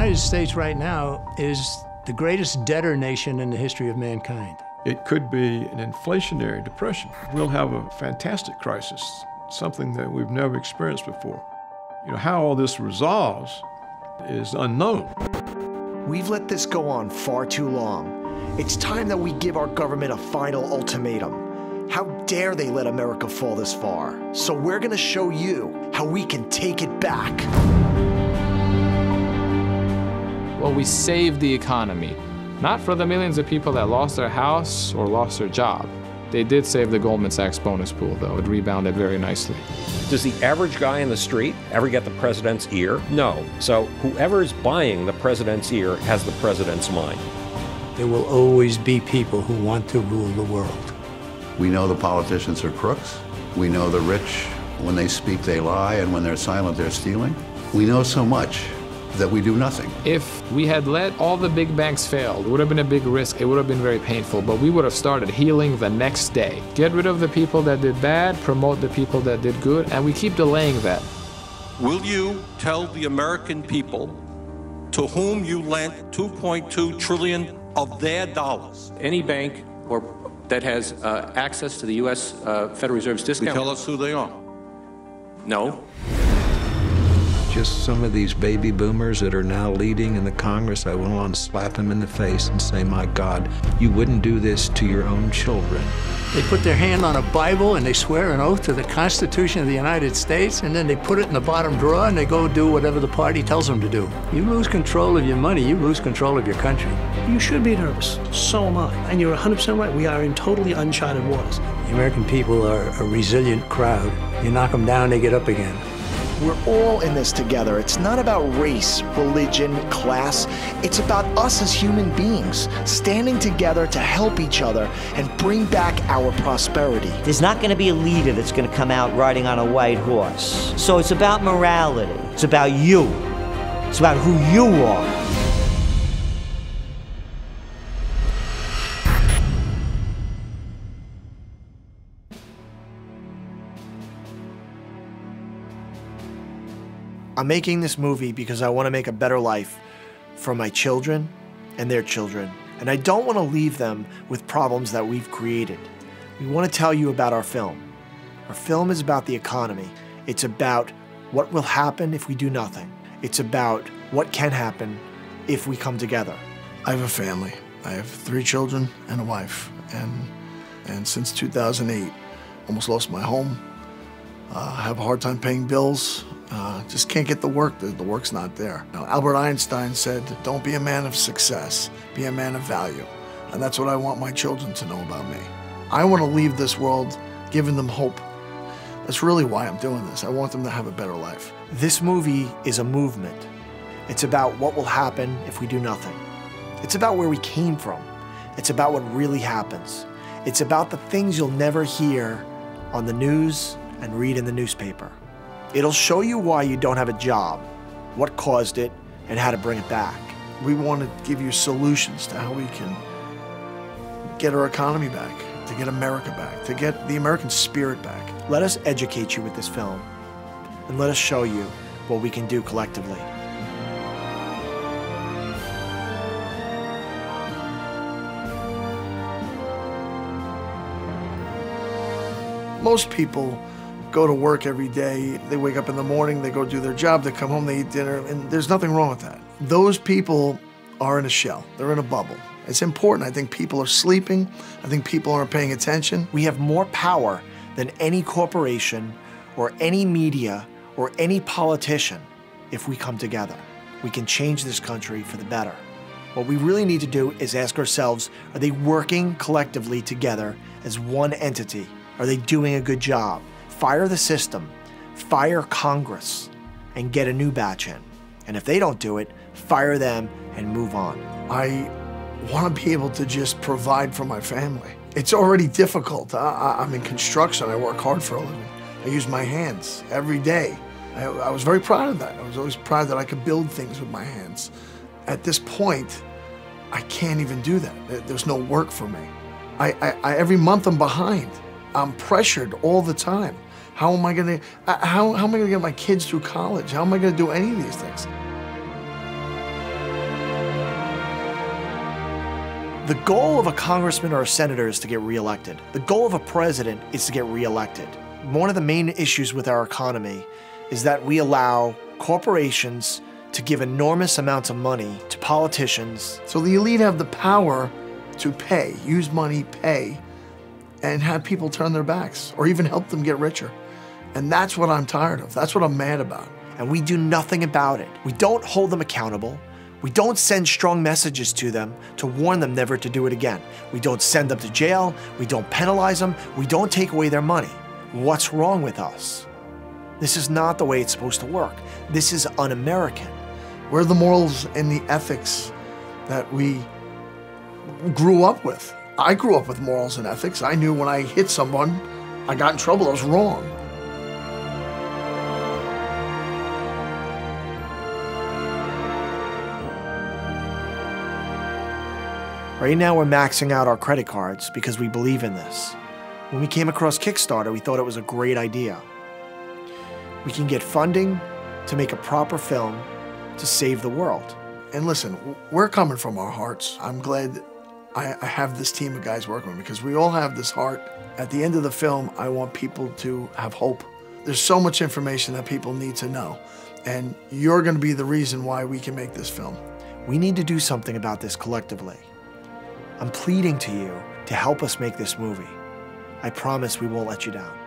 United States right now is the greatest debtor nation in the history of mankind. It could be an inflationary depression. We'll have a fantastic crisis, something that we've never experienced before. You know, how all this resolves is unknown. We've let this go on far too long. It's time that we give our government a final ultimatum. How dare they let America fall this far? So we're gonna show you how we can take it back. Well, we saved the economy. Not for the millions of people that lost their house or lost their job. They did save the Goldman Sachs bonus pool, though. It rebounded very nicely. Does the average guy in the street ever get the president's ear? No. So whoever's buying the president's ear has the president's mind. There will always be people who want to rule the world. We know the politicians are crooks. We know the rich, when they speak, they lie, and when they're silent, they're stealing. We know so much that we do nothing. If we had let all the big banks fail, it would have been a big risk. It would have been very painful, but we would have started healing the next day. Get rid of the people that did bad, promote the people that did good, and we keep delaying that. Will you tell the American people to whom you lent $2.2 trillion of their dollars? Any bank that has access to the U.S. Federal Reserve's discount. Tell us who they are. No. Just some of these baby boomers that are now leading in the Congress, I went on to slap them in the face and say, my God, you wouldn't do this to your own children. They put their hand on a Bible and they swear an oath to the Constitution of the United States, and then they put it in the bottom drawer and they go do whatever the party tells them to do. You lose control of your money, you lose control of your country. You should be nervous. So am I. And you're 100% right. We are in totally uncharted waters. The American people are a resilient crowd. You knock them down, they get up again. We're all in this together. It's not about race, religion, class. It's about us as human beings, standing together to help each other and bring back our prosperity. There's not going to be a leader that's going to come out riding on a white horse. So it's about morality. It's about you. It's about who you are. I'm making this movie because I want to make a better life for my children and their children. And I don't want to leave them with problems that we've created. We want to tell you about our film. Our film is about the economy. It's about what will happen if we do nothing. It's about what can happen if we come together. I have a family. I have 3 children and a wife. And since 2008, almost lost my home. Have a hard time paying bills. Just can't get the work. The work's not there. Now, Albert Einstein said, don't be a man of success, be a man of value. And that's what I want my children to know about me. I want to leave this world giving them hope. That's really why I'm doing this. I want them to have a better life. This movie is a movement. It's about what will happen if we do nothing. It's about where we came from. It's about what really happens. It's about the things you'll never hear on the news and read in the newspaper. It'll show you why you don't have a job, what caused it, and how to bring it back. We want to give you solutions to how we can get our economy back, to get America back, to get the American spirit back. Let us educate you with this film, and let us show you what we can do collectively. Most people go to work every day. They wake up in the morning, they go do their job, they come home, they eat dinner, and there's nothing wrong with that. Those people are in a shell. They're in a bubble. It's important. I think people are sleeping. I think people aren't paying attention. We have more power than any corporation or any media or any politician if we come together. We can change this country for the better. What we really need to do is ask ourselves, are they working collectively together as one entity? Are they doing a good job? Fire the system, fire Congress, and get a new batch in. And if they don't do it, fire them and move on. I want to be able to just provide for my family. It's already difficult. I'm in construction. I work hard for a living. I use my hands every day. I was very proud of that. I was always proud that I could build things with my hands. At this point, I can't even do that. There's no work for me. Every month I'm behind. I'm pressured all the time. How am I gonna get my kids through college? How am I gonna do any of these things? The goal of a congressman or a senator is to get reelected. The goal of a president is to get reelected. One of the main issues with our economy is that we allow corporations to give enormous amounts of money to politicians. So the elite have the power to pay, use money, pay, and have people turn their backs or even help them get richer. And that's what I'm tired of. That's what I'm mad about. And we do nothing about it. We don't hold them accountable. We don't send strong messages to them to warn them never to do it again. We don't send them to jail. We don't penalize them. We don't take away their money. What's wrong with us? This is not the way it's supposed to work. This is un-American. Where are the morals and the ethics that we grew up with? I grew up with morals and ethics. I knew when I hit someone, I got in trouble, I was wrong. Right now we're maxing out our credit cards because we believe in this. When we came across Kickstarter, we thought it was a great idea. We can get funding to make a proper film to save the world. And listen, we're coming from our hearts. I'm glad that I have this team of guys working with me because we all have this heart. At the end of the film, I want people to have hope. There's so much information that people need to know, and you're going to be the reason why we can make this film. We need to do something about this collectively. I'm pleading to you to help us make this movie. I promise we won't let you down.